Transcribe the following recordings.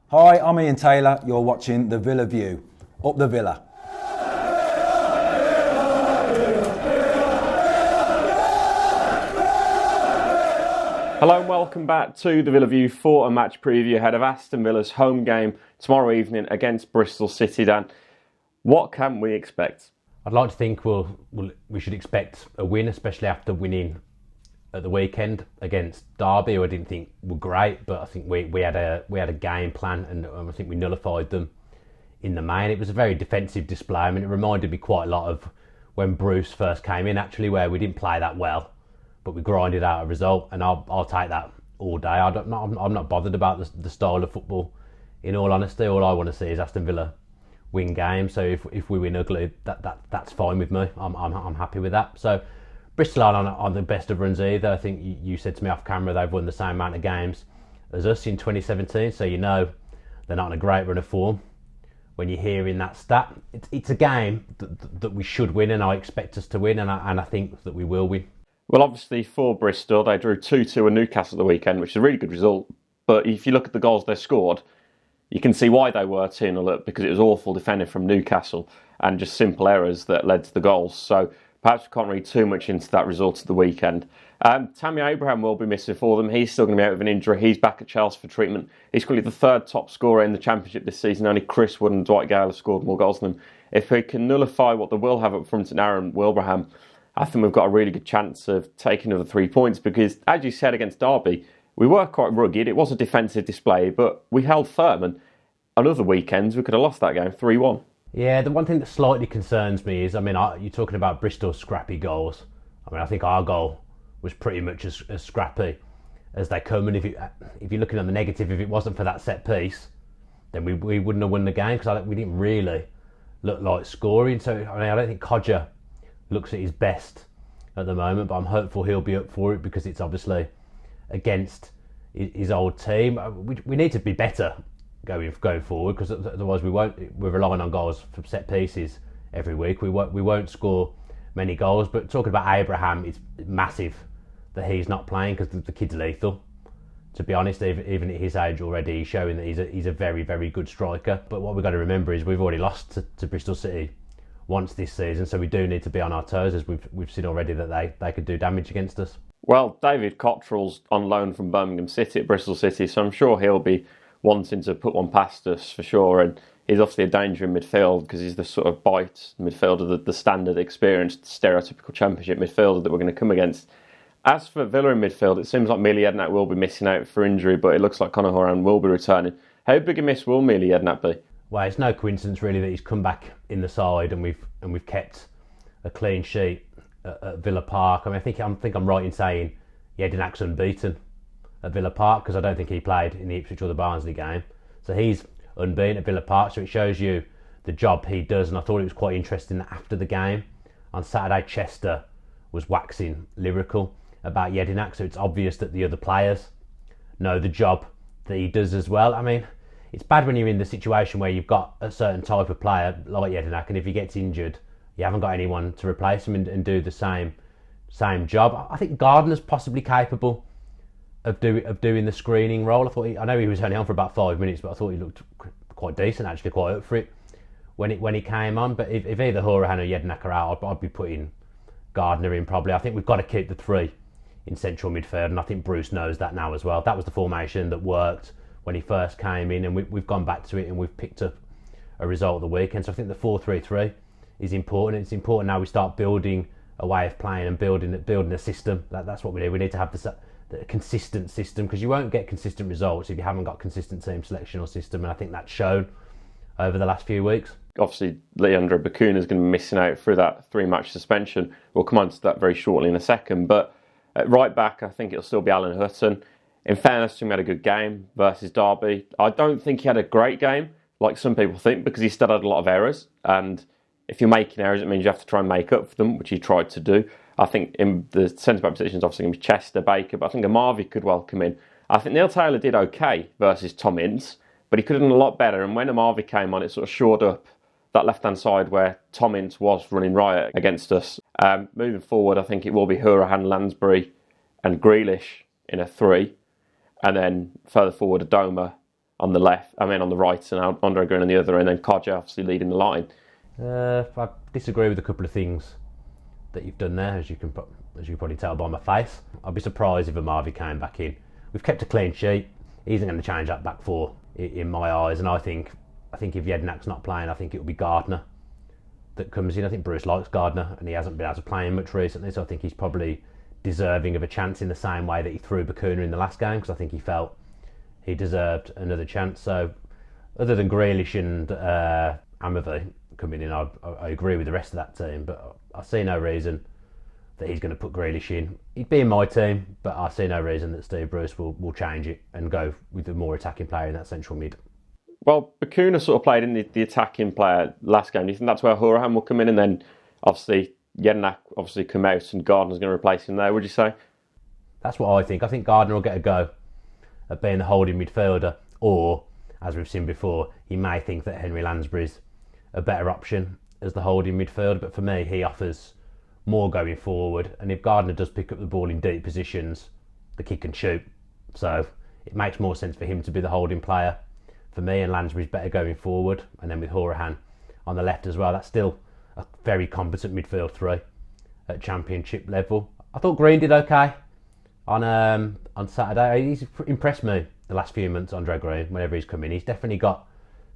Hi, I'm Ian Taylor. You're watching The Villa View. Up the Villa. Hello and welcome back to the Villa View for a match preview ahead of Aston Villa's home game tomorrow evening against Bristol City. Dan, what can we expect? I'd like to think we should expect a win, especially after winning at the weekend against Derby, who I didn't think were great, but I think we had a game plan, and I think we nullified them in the main. It was a very defensive display. I mean, it reminded me quite a lot of when Bruce first came in, actually, where we didn't play that well, but we grinded out a result, and I'll take that all day. I'm not bothered about the style of football. In all honesty, all I want to see is Aston Villa win games. So if we win ugly, that's fine with me. I'm happy with that. So Bristol aren't on the best of runs either. I think you said to me off camera they've won the same amount of games as us in 2017. So you know they're not in a great run of form. When you're hearing that stat, it's a game that we should win, and I expect us to win, and I think that we will win. Well, obviously for Bristol, they drew 2-2 at Newcastle at the weekend, which is a really good result. But if you look at the goals they scored, you can see why they were 2-0 up, because it was awful defending from Newcastle and just simple errors that led to the goals. So perhaps we can't read too much into that result of the weekend. Tammy Abraham will be missing for them. He's still going to be out with an injury. He's back at Chelsea for treatment. He's currently the third top scorer in the Championship this season. Only Chris Wood and Dwight Gale have scored more goals than him. If we can nullify what they will have up front in Aaron Wilbraham, I think we've got a really good chance of taking another 3 points, because, as you said, against Derby, we were quite rugged. It was a defensive display, but we held firm, and on other weekends we could have lost that game 3-1. Yeah, the one thing that slightly concerns me is, you're talking about Bristol's scrappy goals. I think our goal was pretty much as scrappy as they come, and if you're looking at the negative, if it wasn't for that set piece, then we wouldn't have won the game, because we didn't really look like scoring. So I don't think Codger looks at his best at the moment, but I'm hopeful he'll be up for it, because it's obviously against his old team. We need to be better going forward, because otherwise we're relying on goals from set pieces every week. We won't score many goals. But talking about Abraham, it's massive that he's not playing, because the kid's lethal. To be honest, even at his age already, he's showing that he's a very, very good striker. But what we've got to remember is we've already lost to Bristol City once this season, so we do need to be on our toes, as we've seen already that they could do damage against us. Well, David Cottrell's on loan from Birmingham City at Bristol City, so I'm sure he'll be wanting to put one past us for sure, and he's obviously a danger in midfield, because he's the sort of bite midfielder, the standard experienced stereotypical Championship midfielder that we're going to come against. As for Villa in midfield, it seems like Mili Ednat will be missing out for injury, but it looks like Conor Horan will be returning. How big a miss will Mili Ednat be? Well, it's no coincidence really that he's come back in the side, and we've kept a clean sheet at Villa Park. I think I'm right in saying Jedinak's unbeaten at Villa Park, because I don't think he played in the Ipswich or the Barnsley game. So he's unbeaten at Villa Park, so it shows you the job he does. And I thought it was quite interesting that after the game on Saturday, Chester was waxing lyrical about Jedinak, so it's obvious that the other players know the job that he does as well. It's bad when you're in the situation where you've got a certain type of player like Jedinak, and if he gets injured, you haven't got anyone to replace him and do the same job. I think Gardner's possibly capable of doing the screening role. I know he was only on for about 5 minutes, but I thought he looked quite decent, actually, quite up for it when he came on. But if either Horan or Jedinak are out, I'd be putting Gardner in probably. I think we've got to keep the three in central midfield, and I think Bruce knows that now as well. That was the formation that worked when he first came in, and we've gone back to it, and we've picked up a result of the weekend. So I think the 4-3-3 is important. It's important now we start building a way of playing and building a system. That's what we need. We need to have the consistent system, because you won't get consistent results if you haven't got consistent team selection or system, and I think that's shown over the last few weeks. Obviously, Leandro Bacuna is going to be missing out through that 3-match suspension. We'll come on to that very shortly in a second, but at right back, I think it'll still be Alan Hutton. In fairness to him, he had a good game versus Derby. I don't think he had a great game, like some people think, because he still had a lot of errors, and if you're making errors, it means you have to try and make up for them, which he tried to do. I think in the centre-back position is obviously going to be Chester, Baker, but I think Amavi could well come in. I think Neil Taylor did okay versus Tom Ince, but he could have done a lot better, and when Amavi came on, it sort of shored up that left-hand side where Tom Ince was running riot against us. Moving forward, I think it will be Hourihane, Lansbury and Grealish in a 3, and then further forward Adoma, on the left, on the right, and Andre Green on the other, and then Kodja obviously leading the line. I disagree with a couple of things that you've done there, as you can probably tell by my face. I'd be surprised if Amavi came back in. We've kept a clean sheet. He isn't going to change that back four in my eyes, and I think if Jedinak's not playing, I think it will be Gardner that comes in. I think Bruce likes Gardner, and he hasn't been able to play him much recently, so I think he's probably deserving of a chance in the same way that he threw Bakuna in the last game, because I think he felt he deserved another chance. So other than Grealish and Amavi coming in, I agree with the rest of that team, but I see no reason that he's going to put Grealish in. He'd be in my team, but I see no reason that Steve Bruce will change it and go with a more attacking player in that central mid. Well, Bakuna sort of played in the attacking player last game. Do you think that's where Hourihane will come in, and then obviously Jedinak come out and Gardner's going to replace him there, would you say? That's what I think. I think Gardner will get a go at being the holding midfielder, or, as we've seen before, he may think that Henry Lansbury's a better option as the holding midfielder, but for me, he offers more going forward, and if Gardner does pick up the ball in deep positions, the kick and shoot. So it makes more sense for him to be the holding player for me, and Lansbury's better going forward, and then with Hourihane on the left as well. That's still a very competent midfield three at championship level. I thought Green did okay on Saturday. He's impressed me the last few months, Andre Green, whenever he's come in. He's definitely got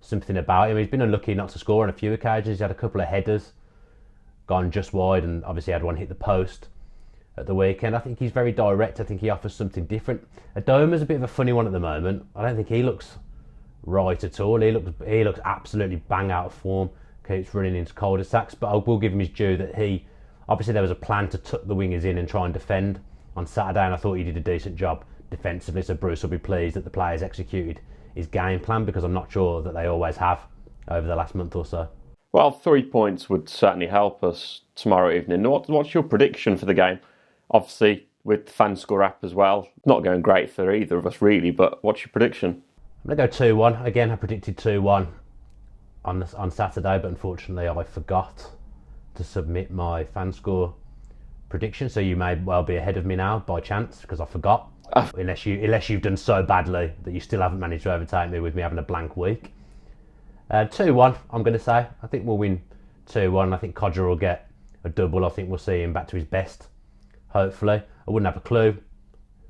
something about him. He's been unlucky not to score on a few occasions. He's had a couple of headers gone just wide, and obviously had one hit the post at the weekend. I think he's very direct. I think he offers something different. Adoma's a bit of a funny one at the moment. I don't think he looks right at all. He looks absolutely bang out of form. Keeps running into cul-de-sacs, but I will give him his due that obviously there was a plan to tuck the wingers in and try and defend on Saturday, and I thought he did a decent job defensively, so Bruce will be pleased that the players executed his game plan, because I'm not sure that they always have over the last month or so. Well, 3 points would certainly help us tomorrow evening. What's your prediction for the game? Obviously, with the fan score app as well, not going great for either of us really, but what's your prediction? I'm going to go 2-1. Again, I predicted 2-1 on Saturday, but unfortunately I forgot to submit my fan score prediction, so you may well be ahead of me now by chance, because I forgot. Unless you've done so badly that you still haven't managed to overtake me with me having a blank week. 2-1, I'm going to say. I think we'll win 2-1. I think Kodja will get a double. I think we'll see him back to his best, hopefully. I wouldn't have a clue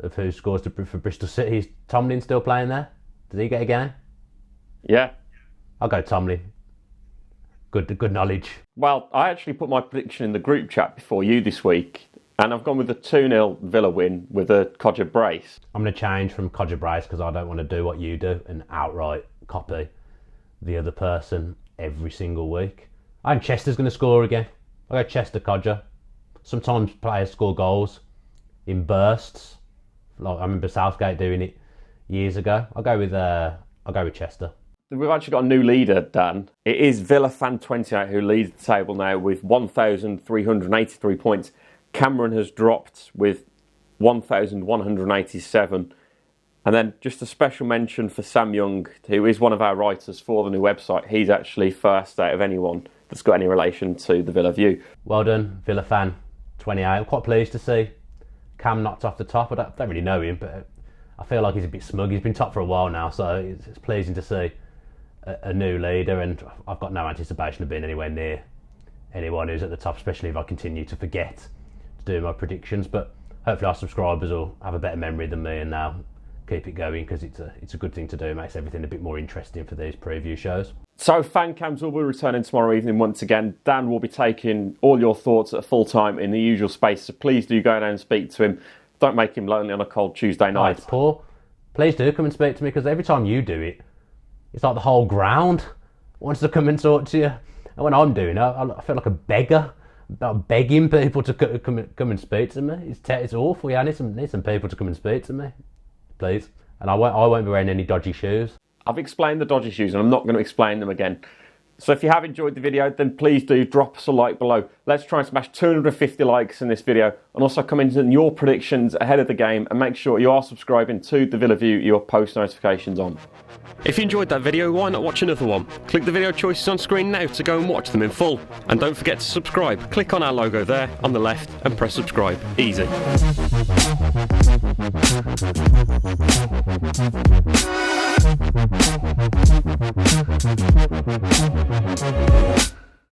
of who scores for Bristol City. Is Tomlin still playing there? Does he get a game? Yeah. I'll go Tomlin. Good knowledge. Well, I actually put my prediction in the group chat before you this week, and I've gone with a 2-0 Villa win with a Kodja brace. I'm going to change from Kodja brace because I don't want to do what you do and outright copy the other person every single week. I think Chester's going to score again. I'll go Chester Kodja. Sometimes players score goals in bursts. Like I remember Southgate doing it years ago. I'll go with Chester. We've actually got a new leader, Dan. It is Villa Fan 28 who leads the table now with 1,383 points. Cameron has dropped with 1,187. And then just a special mention for Sam Young, who is one of our writers for the new website. He's actually first out of anyone that's got any relation to the Villa View. Well done, Villa Fan 28. I'm quite pleased to see Cam knocked off the top. I don't really know him, but I feel like he's a bit smug. He's been top for a while now, so it's pleasing to see a new leader, and I've got no anticipation of being anywhere near anyone who's at the top, especially if I continue to forget to do my predictions. But hopefully our subscribers will have a better memory than me and now keep it going, because it's a good thing to do. It makes everything a bit more interesting for these preview shows. So fan cams will be returning tomorrow evening once again. Dan will be taking all your thoughts at full time in the usual space, so please do go down and speak to him. Don't make him lonely on a cold Tuesday night. It's Paul. Please do come and speak to me, because every time you do it, it's like the whole ground wants to come and talk to you. And when I'm doing it, I feel like a beggar. I'm begging people to come and speak to me. It's awful. Yeah, I need some people to come and speak to me, please. And I won't be wearing any dodgy shoes. I've explained the dodgy shoes and I'm not going to explain them again. So if you have enjoyed the video, then please do drop us a like below. Let's try and smash 250 likes in this video, and also comment in your predictions ahead of the game, and make sure you are subscribing to the Villa View, your post notifications on. If you enjoyed that video, why not watch another one? Click the video choices on screen now to go and watch them in full. And don't forget to subscribe. Click on our logo there on the left and press subscribe. Easy.